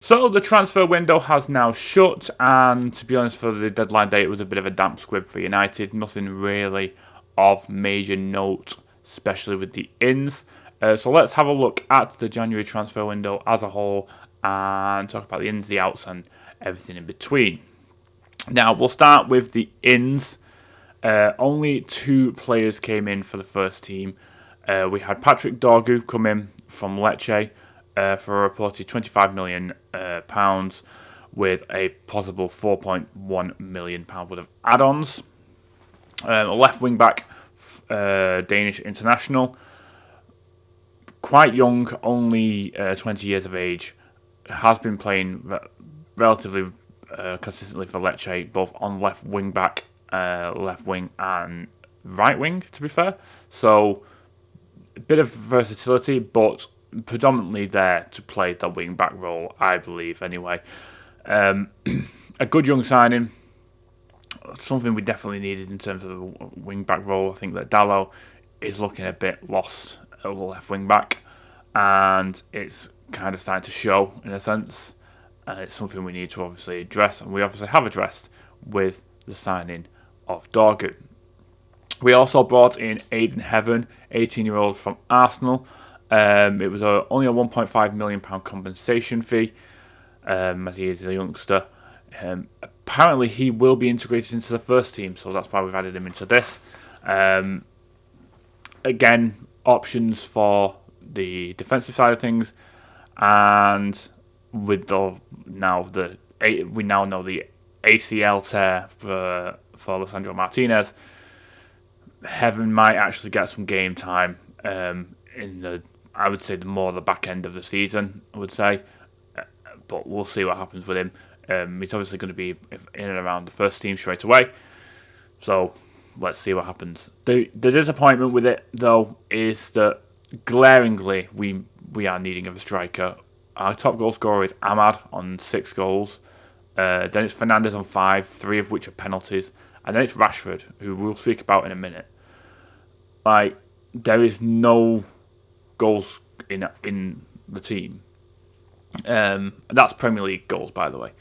So the transfer window has now shut, and to be honest, for the deadline day, it was a bit of a damp squib for United. Nothing really of major note, especially with the ins. So let's have a look at the January transfer window as a whole and talk about the ins, the outs, and everything in between. Now, we'll start with the ins. Only 2 players came in for the first team. We had Patrick Dorgu come in from Lecce for a reported £25 million with a possible £4.1 million worth of add-ons. A left wing-back, Danish international. Quite young, only 20 years of age. Has been playing relatively consistently for Lecce, both on left wing-back, left wing and right wing, to be fair. So, a bit of versatility, but predominantly there to play the wing-back role, I believe, anyway. A good young signing, something we definitely needed in terms of the wing-back role. I think that Dalot is looking a bit lost at the left wing-back, and it's kind of starting to show, in a sense. And it's something we need to obviously address, and we obviously have addressed with the signing of Dorgu. We also brought in Aiden Heaven, 18-year-old from Arsenal. It was only a £1.5 million compensation fee, as he is a youngster. Apparently, he will be integrated into the first team, so that's why we've added him into this. Again, options for the defensive side of things, and with we now know the ACL tear for Lisandro Martinez. Heaven might actually get some game time in the back end of the season, I would say. But we'll see what happens with him. He's obviously going to be in and around the first team straight away. So let's see what happens. The disappointment with it, though, is that glaringly we are needing of a striker. Our top goal scorer is Ahmad on 6 goals. Then it's Fernandes on 5, 3 of which are penalties. And then it's Rashford, who we'll speak about in a minute. There is no goals in the team. That's Premier League goals, by the way.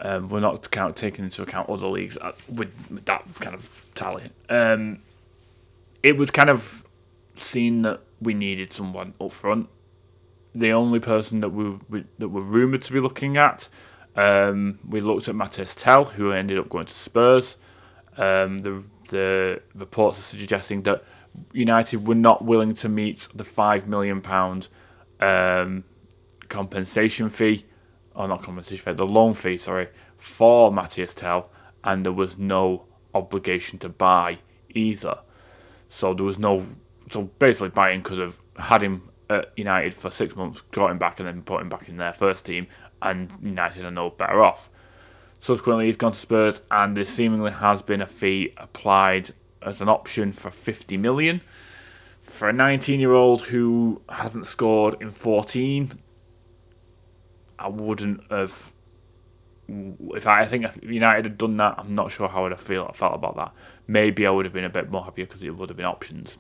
We're not taking into account other leagues with that kind of tally. It was kind of seen that we needed someone up front. The only person that were rumoured to be looking at, we looked at Matthias Tell, who ended up going to Spurs. The reports are suggesting that United were not willing to meet the £5 million compensation fee, or not compensation fee, the loan fee, for Matthias Tell, and there was no obligation to buy either. So there was basically buying could have had him at United for 6 months, got him back, and then put him back in their first team, and United are no better off. Subsequently, he's gone to Spurs, and there seemingly has been a fee applied as an option for $50 million for a 19-year-old who hasn't scored in 14. I wouldn't have. I think if United had done that, I'm not sure how I felt about that. Maybe I would have been a bit more happier because it would have been options.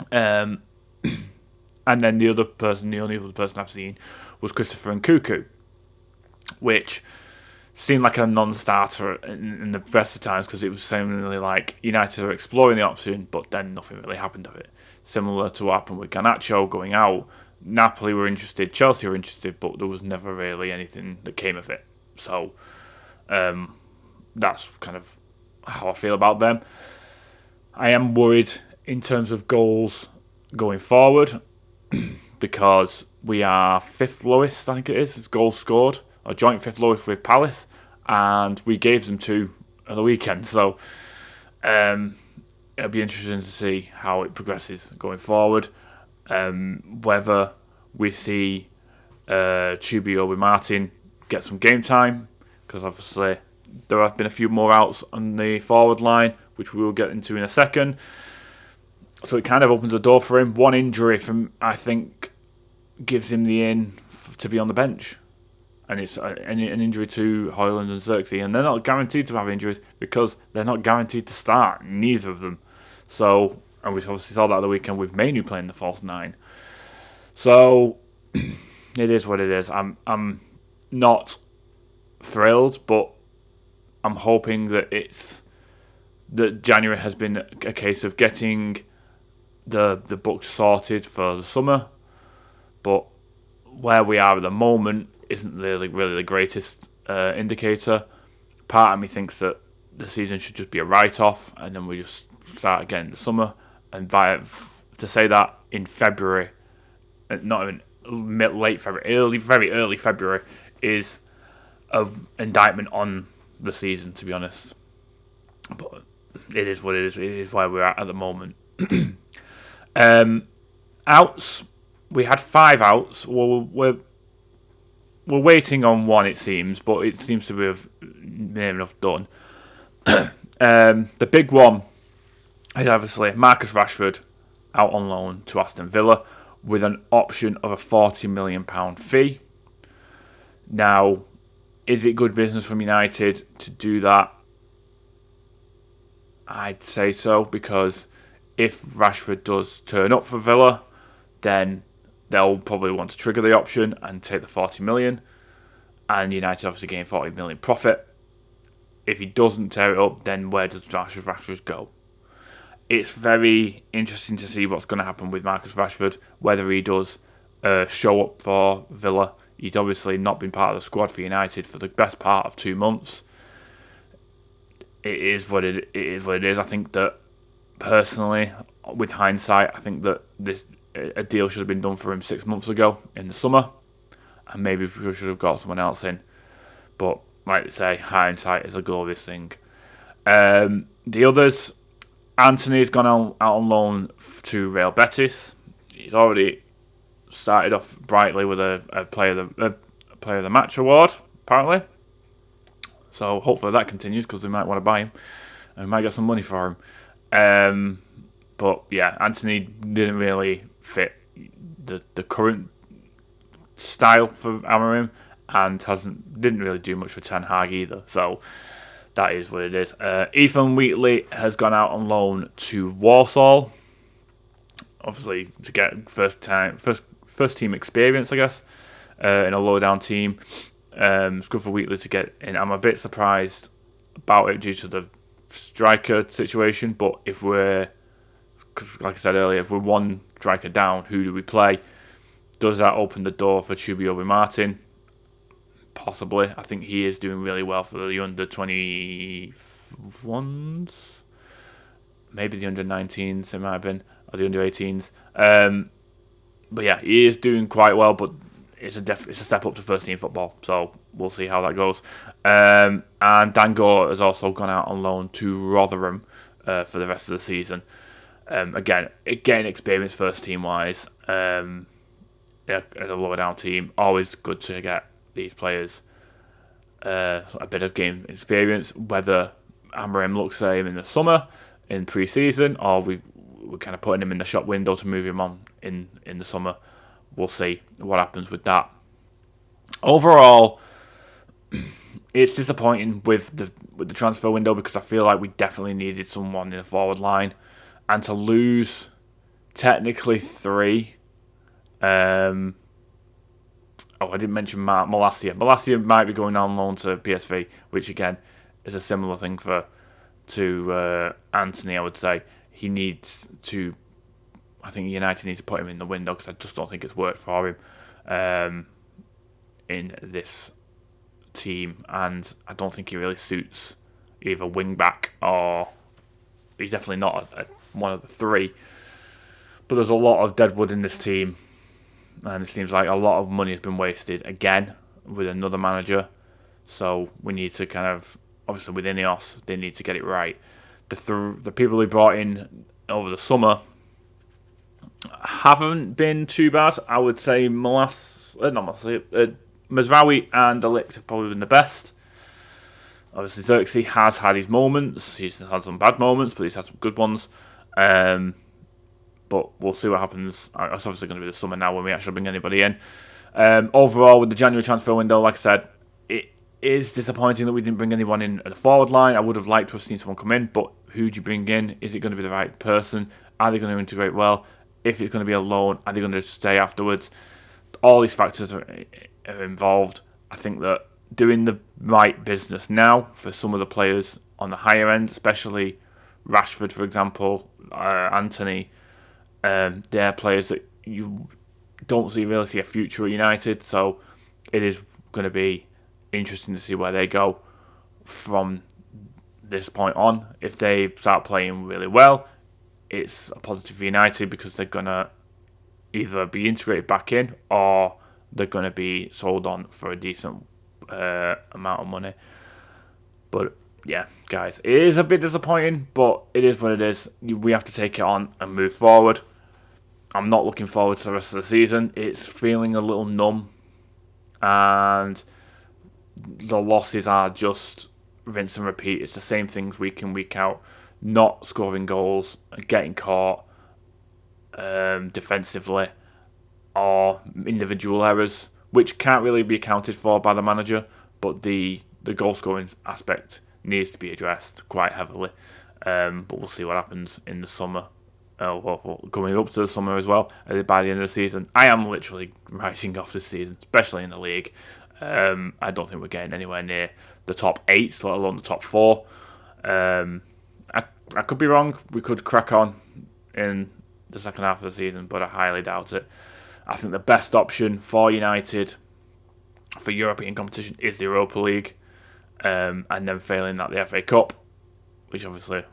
And then the only other person I've seen was Christopher Nkunku, which seemed like a non-starter in the best of times because it was seemingly like United are exploring the option, but then nothing really happened of it. Similar to what happened with Garnacho going out. Napoli were interested, Chelsea were interested, but there was never really anything that came of it. So that's kind of how I feel about them. I am worried in terms of goals going forward because we are 5th lowest, I think it is, goals scored, or joint 5th lowest with Palace, and we gave them 2 at the weekend. So it'll be interesting to see how it progresses going forward. Whether we see Chubby or Martin get some game time, because obviously there have been a few more outs on the forward line, which we will get into in a second. So it kind of opens the door for him. One injury from, I think, gives him the in to be on the bench. And it's an injury to Højlund and Xerxes, and they're not guaranteed to have injuries because they're not guaranteed to start, neither of them. So, and we obviously saw that at the weekend with Mainu playing the false 9. So it is what it is. I'm not thrilled, but I'm hoping that January has been a case of getting the books sorted for the summer, but where we are at the moment isn't really the greatest indicator. Part of me thinks that the season should just be a write-off, and then we just start again in the summer. And to say that in February, not even late February, very early February, is an indictment on the season, to be honest. But it is what it is. It is where we're at the moment. Outs. We had 5 outs. We're waiting on one, it seems, but it seems to have near enough done. The big one is obviously Marcus Rashford out on loan to Aston Villa with an option of a £40 million fee. Now, is it good business from United to do that? I'd say so, because if Rashford does turn up for Villa, then they'll probably want to trigger the option and take the 40 million, and United obviously gain 40 million profit. If he doesn't tear it up, then where does Rashford go? It's very interesting to see what's going to happen with Marcus Rashford, whether he does show up for Villa. He's obviously not been part of the squad for United for the best part of 2 months. It is what it is. I think that, personally, with hindsight, I think that a deal should have been done for him 6 months ago in the summer, and maybe we should have got someone else in. But like I say, hindsight is a glorious thing. The others, Anthony's gone out on loan to Real Betis. He's already started off brightly with a player of the match award, apparently. So hopefully that continues, because they might want to buy him and we might get some money for him. But yeah, Anthony didn't really fit the current style for Amorim, and didn't really do much for Ten Hag either. So that is what it is. Ethan Wheatley has gone out on loan to Warsaw, obviously to get first team experience, I guess, in a lower down team. It's good for Wheatley to get in. I'm a bit surprised about it due to the striker situation, but because like I said earlier, if we're one striker down, who do we play? Does that open the door for Chubby Martin? Possibly. I think he is doing really well for the under 21s, maybe the under 19s. It might have been, or the under 18s. But yeah, he is doing quite well. But it's a step up to first team football. So we'll see how that goes. And Dangor has also gone out on loan to Rotherham for the rest of the season. Again, getting experience first team wise. At a lower down team, always good to get these players a bit of game experience. Whether Amorim looks at him in the summer, in pre-season, or we're kind of putting him in the shop window to move him on in the summer. We'll see what happens with that. Overall, it's disappointing with the transfer window, because I feel like we definitely needed someone in the forward line, and to lose technically 3. I didn't mention Malacia. Malacia might be going on loan to PSV, which again is a similar thing to Anthony. I would say he needs to. I think United needs to put him in the window, because I just don't think it's worked for him in this team, and I don't think he really suits either wing back, or he's definitely not one of the 3. But there's a lot of deadwood in this team. And it seems like a lot of money has been wasted again with another manager. So we need to kind of, obviously with Ineos, they need to get it right. The people they brought in over the summer haven't been too bad. I would say Mazraoui and Delict have probably been the best. Obviously Xerxes has had his moments. He's had some bad moments, but he's had some good ones. But we'll see what happens. It's obviously going to be the summer now when we actually bring anybody in. Overall, with the January transfer window, like I said, it is disappointing that we didn't bring anyone in at the forward line. I would have liked to have seen someone come in, but who do you bring in? Is it going to be the right person? Are they going to integrate well? If it's going to be a loan, are they going to stay afterwards? All these factors are involved, I think that doing the right business now for some of the players on the higher end, especially Rashford, for example, Anthony, they're players that you don't really see a future at United. So it is going to be interesting to see where they go from this point on. If they start playing really well, it's a positive for United because they're going to either be integrated back in or they're going to be sold on for a decent amount of money. But yeah, guys, it is a bit disappointing, but it is what it is. We have to take it on and move forward. I'm not looking forward to the rest of the season. It's feeling a little numb, and the losses are just rinse and repeat. It's the same things week in, week out. Not scoring goals, getting caught defensively, or individual errors, which can't really be accounted for by the manager, but the goal scoring aspect needs to be addressed quite heavily. But we'll see what happens in the summer. Coming up to the summer as well, by the end of the season. I am literally writing off this season, especially in the league. I don't think we're getting anywhere near the top 8, let alone the top 4. I could be wrong. We could crack on in the second half of the season, but I highly doubt it. I think the best option for United for European competition is the Europa League, and then failing that, the FA Cup, which obviously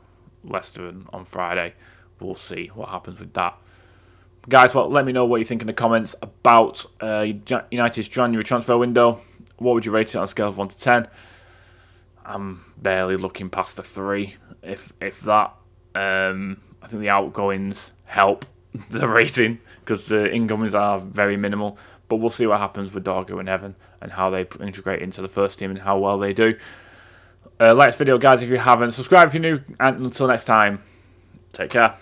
Leicester on Friday. We'll see what happens with that. Guys, well, let me know what you think in the comments about United's January transfer window. What would you rate it on a scale of 1 to 10? I'm barely looking past a 3, if that. I think the outgoings help the rating because the incomings are very minimal. But we'll see what happens with Dorgu and Evan and how they integrate into the first team and how well they do. Like this video, guys, if you haven't. Subscribe if you're new. And until next time, take care.